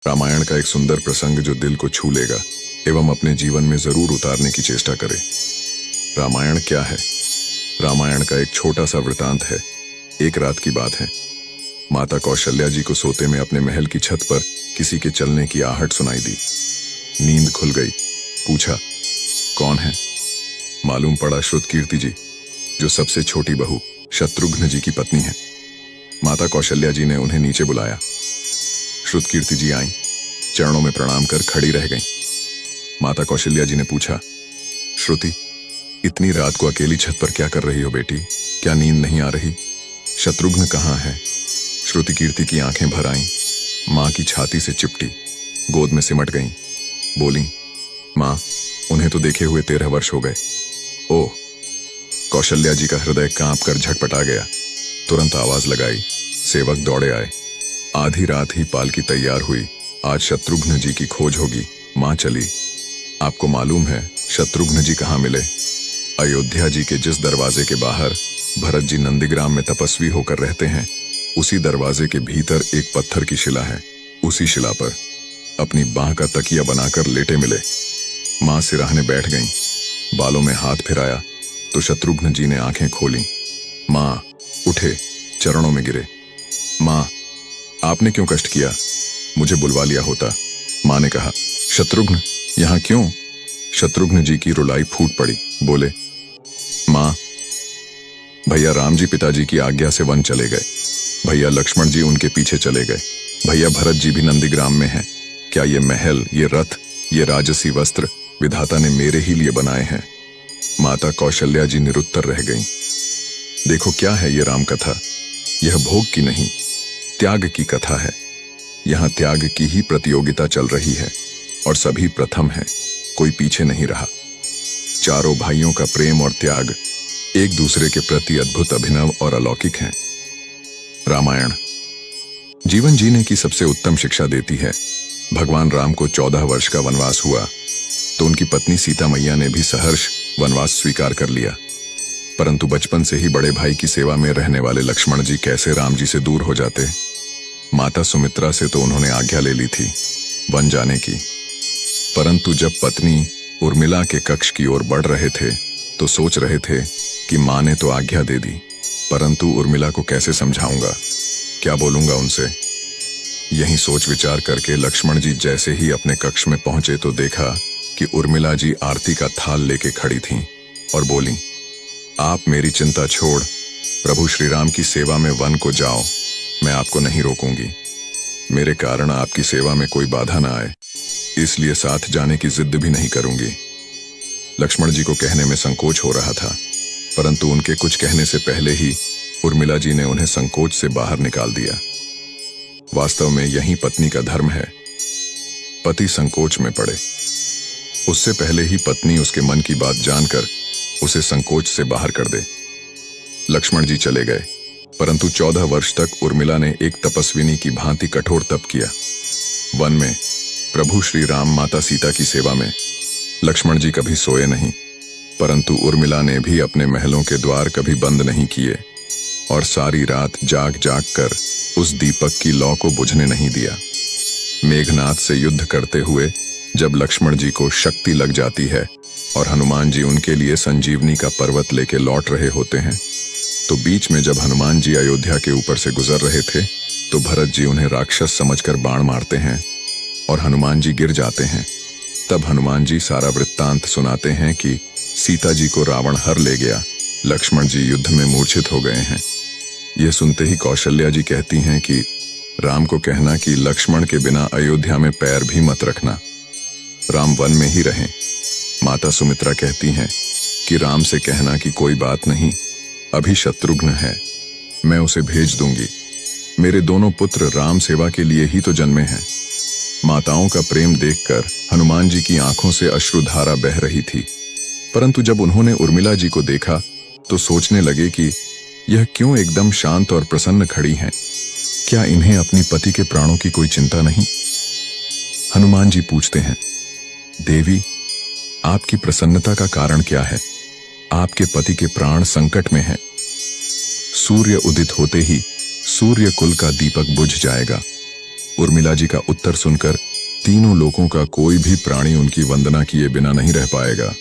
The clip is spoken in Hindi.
रामायण का एक सुंदर प्रसंग जो दिल को छू लेगा एवं अपने जीवन में जरूर उतारने की चेष्टा करे। रामायण क्या है? रामायण का एक छोटा सा वृतांत है। एक रात की बात है। माता कौशल्या जी को सोते में अपने महल की छत पर किसी के चलने की आहट सुनाई दी। नींद खुल गई। पूछा, कौन है? मालूम पड़ा श्रुतकीर्ति जी, जो सबसे छोटी बहू शत्रुघ्न जी की पत्नी है। माता कौशल्या जी ने उन्हें नीचे बुलाया। श्रुतकीर्ति जी आईं, चरणों में प्रणाम कर खड़ी रह गईं। माता कौशल्या जी ने पूछा, श्रुति, इतनी रात को अकेली छत पर क्या कर रही हो बेटी? क्या नींद नहीं आ रही? शत्रुघ्न कहाँ है? श्रुतिकीर्ति की आंखें भर आईं, मां की छाती से चिपटी, गोद में सिमट गईं। बोली, मां, उन्हें तो देखे हुए 13 वर्ष हो गए। ओह! कौशल्या जी का हृदय कांप कर झटपटा गया। तुरंत आवाज लगाई। सेवक दौड़े आए। आधी रात ही पालकी तैयार हुई। आज शत्रुघ्न जी की खोज होगी। मां चली। आपको मालूम है शत्रुघ्न जी कहाँ मिले? अयोध्या जी के जिस दरवाजे के बाहर भरत जी नंदीग्राम में तपस्वी होकर रहते हैं, उसी दरवाजे के भीतर एक पत्थर की शिला है। उसी शिला पर अपनी बाह का तकिया बनाकर लेटे मिले। मां सिराहने बैठ गईं। बालों में हाथ फिराया तो शत्रुघ्न जी ने आंखें खोली। मां उठे, चरणों में गिरे। मां, आपने क्यों कष्ट किया? मुझे बुलवा लिया होता। मां ने कहा, शत्रुघ्न यहां क्यों? शत्रुघ्न जी की रुलाई फूट पड़ी। बोले, मां, भैया राम जी पिताजी की आज्ञा से वन चले गए। भैया लक्ष्मण जी उनके पीछे चले गए। भैया भरत जी भी नंदीग्राम में हैं। क्या ये महल, ये रथ, ये राजसी वस्त्र विधाता ने मेरे ही लिए बनाए हैं? माता कौशल्या जी निरुत्तर रह गईं। देखो क्या है ये राम कथा। यह भोग की नहीं, त्याग की कथा है। यहां त्याग की ही प्रतियोगिता चल रही है और सभी प्रथम है, कोई पीछे नहीं रहा। चारों भाइयों का प्रेम और त्याग एक दूसरे के प्रति अद्भुत, अभिनव और अलौकिक हैं। रामायण जीवन जीने की सबसे उत्तम शिक्षा देती है। भगवान राम को 14 वर्ष का वनवास हुआ तो उनकी पत्नी सीता मैया ने भी सहर्ष वनवास स्वीकार कर लिया। परंतु बचपन से ही बड़े भाई की सेवा में रहने वाले लक्ष्मण जी कैसे राम जी से दूर हो जाते? माता सुमित्रा से तो उन्होंने आज्ञा ले ली थी वन जाने की, परंतु जब पत्नी उर्मिला के कक्ष की ओर बढ़ रहे थे तो सोच रहे थे कि मां ने तो आज्ञा दे दी, परंतु उर्मिला को कैसे समझाऊंगा, क्या बोलूंगा उनसे? यही सोच विचार करके लक्ष्मण जी जैसे ही अपने कक्ष में पहुंचे तो देखा कि उर्मिला जी आरती का थाल लेके खड़ी थीं और बोली, आप मेरी चिंता छोड़ प्रभु श्री राम की सेवा में वन को जाओ, मैं आपको नहीं रोकूंगी। मेरे कारण आपकी सेवा में कोई बाधा ना आए, इसलिए साथ जाने की जिद भी नहीं करूंगी। लक्ष्मण जी को कहने में संकोच हो रहा था, परंतु उनके कुछ कहने से पहले ही उर्मिला जी ने उन्हें संकोच से बाहर निकाल दिया। वास्तव में यही पत्नी का धर्म है। पति संकोच में पड़े, उससे पहले ही पत्नी उसके मन की बात जानकर उसे संकोच से बाहर कर दे। लक्ष्मण जी चले गए, परंतु 14 वर्ष तक उर्मिला ने एक तपस्विनी की भांति कठोर तप किया। वन में प्रभु श्री राम माता सीता की सेवा में लक्ष्मण जी कभी सोए नहीं, परंतु उर्मिला ने भी अपने महलों के द्वार कभी बंद नहीं किए और सारी रात जाग जाग कर उस दीपक की लौ को बुझने नहीं दिया। मेघनाथ से युद्ध करते हुए जब लक्ष्मण जी को शक्ति लग जाती है और हनुमान जी उनके लिए संजीवनी का पर्वत लेके लौट रहे होते हैं, तो बीच में जब हनुमान जी अयोध्या के ऊपर से गुजर रहे थे तो भरत जी उन्हें राक्षस समझकर बाण मारते हैं और हनुमान जी गिर जाते हैं। तब हनुमान जी सारा वृत्तांत सुनाते हैं कि सीता जी को रावण हर ले गया, लक्ष्मण जी युद्ध में मूर्छित हो गए हैं। यह सुनते ही कौशल्या जी कहती हैं कि राम को कहना कि लक्ष्मण के बिना अयोध्या में पैर भी मत रखना, राम वन में ही रहें। माता सुमित्रा कहती हैं कि राम से कहना कि कोई बात नहीं, अभी शत्रुघ्न है, मैं उसे भेज दूंगी। मेरे दोनों पुत्र राम सेवा के लिए ही तो जन्मे हैं। माताओं का प्रेम देखकर हनुमान जी की आंखों से अश्रुधारा बह रही थी, परंतु जब उन्होंने उर्मिला जी को देखा तो सोचने लगे कि यह क्यों एकदम शांत और प्रसन्न खड़ी हैं? क्या इन्हें अपनी पति के प्राणों की कोई चिंता नहीं? हनुमान जी पूछते हैं, देवी, आपकी प्रसन्नता का कारण क्या है? आपके पति के प्राण संकट में हैं। सूर्य उदित होते ही सूर्य कुल का दीपक बुझ जाएगा। उर्मिला जी का उत्तर सुनकर तीनों लोगों का कोई भी प्राणी उनकी वंदना किए बिना नहीं रह पाएगा।